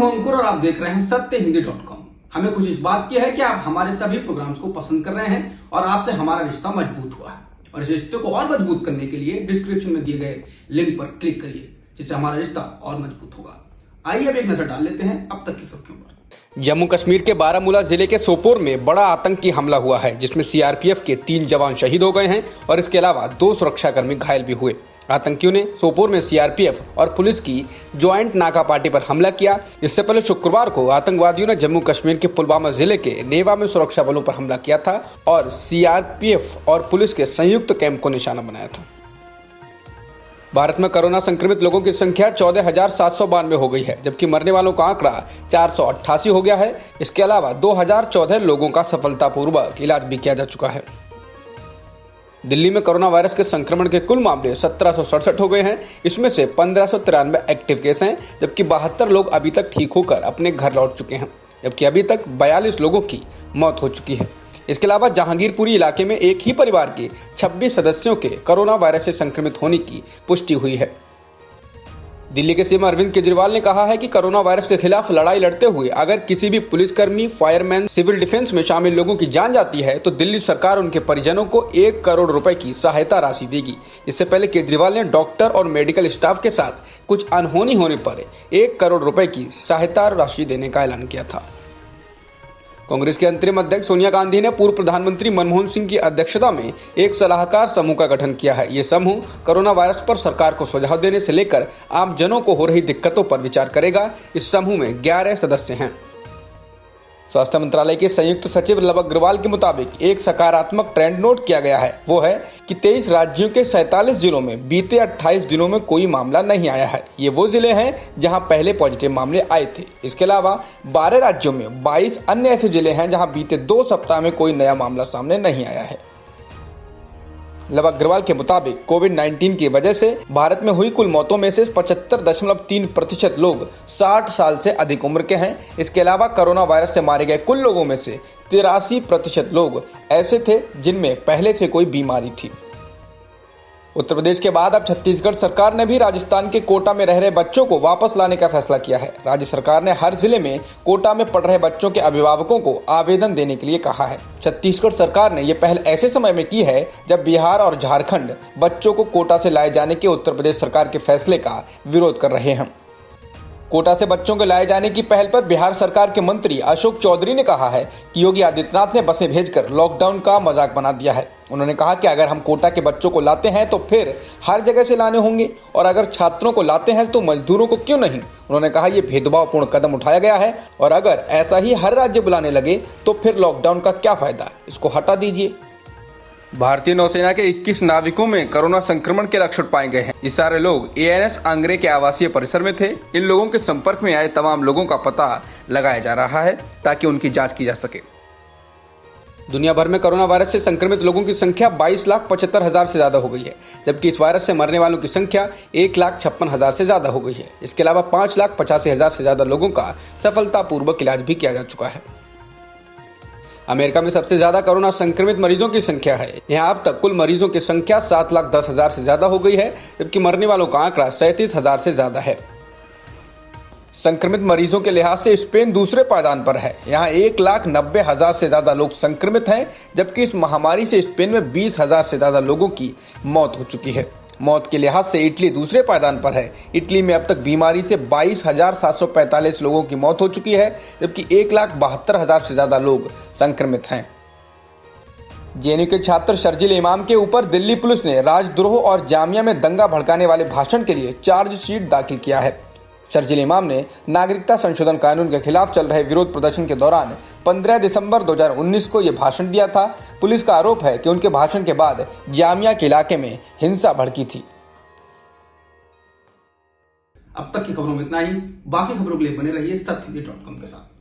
हूं अंकुर और आप देख रहे हैं सत्यहिंदी.com। हमें खुशी इस बात की है कि आप हमारे सभी प्रोग्राम्स को पसंद कर रहे हैं और आपसे हमारा रिश्ता मजबूत हुआ है। और इस रिश्ते को और मजबूत करने के लिए डिस्क्रिप्शन में दिए गए लिंक पर क्लिक करिए, जिससे हमारा रिश्ता और मजबूत होगा। आइए अब एक नजर डाल लेते हैं अब तक की सुर्खियों पर। जम्मू कश्मीर के बारामूला जिले के सोपोर में बड़ा आतंकी हमला हुआ है, जिसमें सीआरपीएफ के 3 जवान शहीद हो गए हैं और इसके अलावा 2 सुरक्षाकर्मी घायल भी हुए। आतंकियों ने सोपोर में सीआरपीएफ और पुलिस की ज्वाइंट नाका पार्टी पर हमला किया। इससे पहले शुक्रवार को आतंकवादियों ने जम्मू कश्मीर के पुलवामा जिले के नेवा में सुरक्षा बलों पर हमला किया था और सीआरपीएफ और पुलिस के संयुक्त कैंप को निशाना बनाया था। भारत में कोरोना संक्रमित लोगों की संख्या 14,792 हो गई है, जबकि मरने वालों का आंकड़ा 488 हो गया है। इसके अलावा 2014 लोगों का सफलतापूर्वक इलाज भी किया जा चुका है। दिल्ली में कोरोना वायरस के संक्रमण के कुल मामले 1767 हो गए हैं। इसमें से 1593 एक्टिव केस हैं, जबकि 72 लोग अभी तक ठीक होकर अपने घर लौट चुके हैं, जबकि अभी तक 42 लोगों की मौत हो चुकी है। इसके अलावा जहांगीरपुरी इलाके में एक ही परिवार के 26 सदस्यों के कोरोना वायरस से संक्रमित होने की पुष्टि हुई है। दिल्ली के सीएम अरविंद केजरीवाल ने कहा है कि कोरोना वायरस के खिलाफ लड़ाई लड़ते हुए अगर किसी भी पुलिसकर्मी, फायरमैन, सिविल डिफेंस में शामिल लोगों की जान जाती है तो दिल्ली सरकार उनके परिजनों को 1 करोड़ रुपए की सहायता राशि देगी। इससे पहले केजरीवाल ने डॉक्टर और मेडिकल स्टाफ के साथ कुछ अनहोनी होने पर 1 करोड़ रुपए की सहायता राशि देने का ऐलान किया था। कांग्रेस के अंतरिम अध्यक्ष सोनिया गांधी ने पूर्व प्रधानमंत्री मनमोहन सिंह की अध्यक्षता में एक सलाहकार समूह का गठन किया है। ये समूह कोरोना वायरस पर सरकार को सुझाव देने से लेकर आम जनों को हो रही दिक्कतों पर विचार करेगा। इस समूह में 11 सदस्य हैं। स्वास्थ्य मंत्रालय के संयुक्त सचिव लव अग्रवाल के मुताबिक एक सकारात्मक ट्रेंड नोट किया गया है। वो है कि 23 राज्यों के 47 जिलों में बीते 28 दिनों में कोई मामला नहीं आया है। ये वो जिले हैं जहां पहले पॉजिटिव मामले आए थे। इसके अलावा 12 राज्यों में 22 अन्य ऐसे जिले हैं जहां बीते 2 सप्ताह में कोई नया मामला सामने नहीं आया है। लव अग्रवाल के मुताबिक कोविड-19 की वजह से भारत में हुई कुल मौतों में से 75.3% लोग 60 साल से अधिक उम्र के हैं। इसके अलावा कोरोना वायरस से मारे गए कुल लोगों में से 83% लोग ऐसे थे जिनमें पहले से कोई बीमारी थी। उत्तर प्रदेश के बाद अब छत्तीसगढ़ सरकार ने भी राजस्थान के कोटा में रह रहे बच्चों को वापस लाने का फैसला किया है। राज्य सरकार ने हर जिले में कोटा में पढ़ रहे बच्चों के अभिभावकों को आवेदन देने के लिए कहा है। छत्तीसगढ़ सरकार ने यह पहल ऐसे समय में की है जब बिहार और झारखंड बच्चों को कोटा से लाए जाने के उत्तर प्रदेश सरकार के फैसले का विरोध कर रहे हैं। कोटा से बच्चों को लाए जाने की पहल पर बिहार सरकार के मंत्री अशोक चौधरी ने कहा है कि योगी आदित्यनाथ ने बसें भेजकर लॉकडाउन का मजाक बना दिया है। उन्होंने कहा कि अगर हम कोटा के बच्चों को लाते हैं तो फिर हर जगह से लाने होंगे, और अगर छात्रों को लाते हैं तो मजदूरों को क्यों नहीं। उन्होंने कहा ये भेदभावपूर्ण कदम उठाया गया है और अगर ऐसा ही हर राज्य बुलाने लगे तो फिर लॉकडाउन का क्या फायदा, इसको हटा दीजिए। भारतीय नौसेना के 21 नाविकों में कोरोना संक्रमण के लक्षण पाए गए हैं। ये सारे लोग एएनएस आंग्रे के आवासीय परिसर में थे। इन लोगों के संपर्क में आए तमाम लोगों का पता लगाया जा रहा है ताकि उनकी जांच की जा सके। दुनिया भर में कोरोना वायरस से संक्रमित लोगों की संख्या 22,75,000 से ज्यादा हो गई है, जबकि इस वायरस से मरने वालों की संख्या 1,56,000 से ज्यादा हो गई है। इसके अलावा 5,85,000 से ज्यादा लोगों का सफलतापूर्वक इलाज भी किया जा चुका है। अमेरिका में सबसे ज्यादा कोरोना संक्रमित मरीजों की संख्या है। यहाँ अब तक कुल मरीजों की संख्या 7,10,000 से ज्यादा हो गई है, जबकि मरने वालों का आंकड़ा 37,000 से ज्यादा है। संक्रमित मरीजों के लिहाज से स्पेन दूसरे पायदान पर है। यहाँ 1,90,000 से ज्यादा लोग संक्रमित हैं, जबकि इस महामारी से स्पेन में 20,000 से ज्यादा लोगों की मौत हो चुकी है। मौत के लिहाज से इटली दूसरे पायदान पर है। इटली में अब तक बीमारी से 22,745 लोगों की मौत हो चुकी है, जबकि 1,72,000 से ज्यादा लोग संक्रमित हैं। जेएनयू के छात्र शर्जील इमाम के ऊपर दिल्ली पुलिस ने राजद्रोह और जामिया में दंगा भड़काने वाले भाषण के लिए चार्जशीट दाखिल किया है। शर्जील इमाम ने नागरिकता संशोधन कानून के खिलाफ चल रहे विरोध प्रदर्शन के दौरान 15 दिसंबर 2019 को यह भाषण दिया था। पुलिस का आरोप है कि उनके भाषण के बाद जामिया के इलाके में हिंसा भड़की थी। अब तक की खबरों में इतना ही। बाकी खबरों के लिए बने रहिए सत्यहिंदी.com के साथ।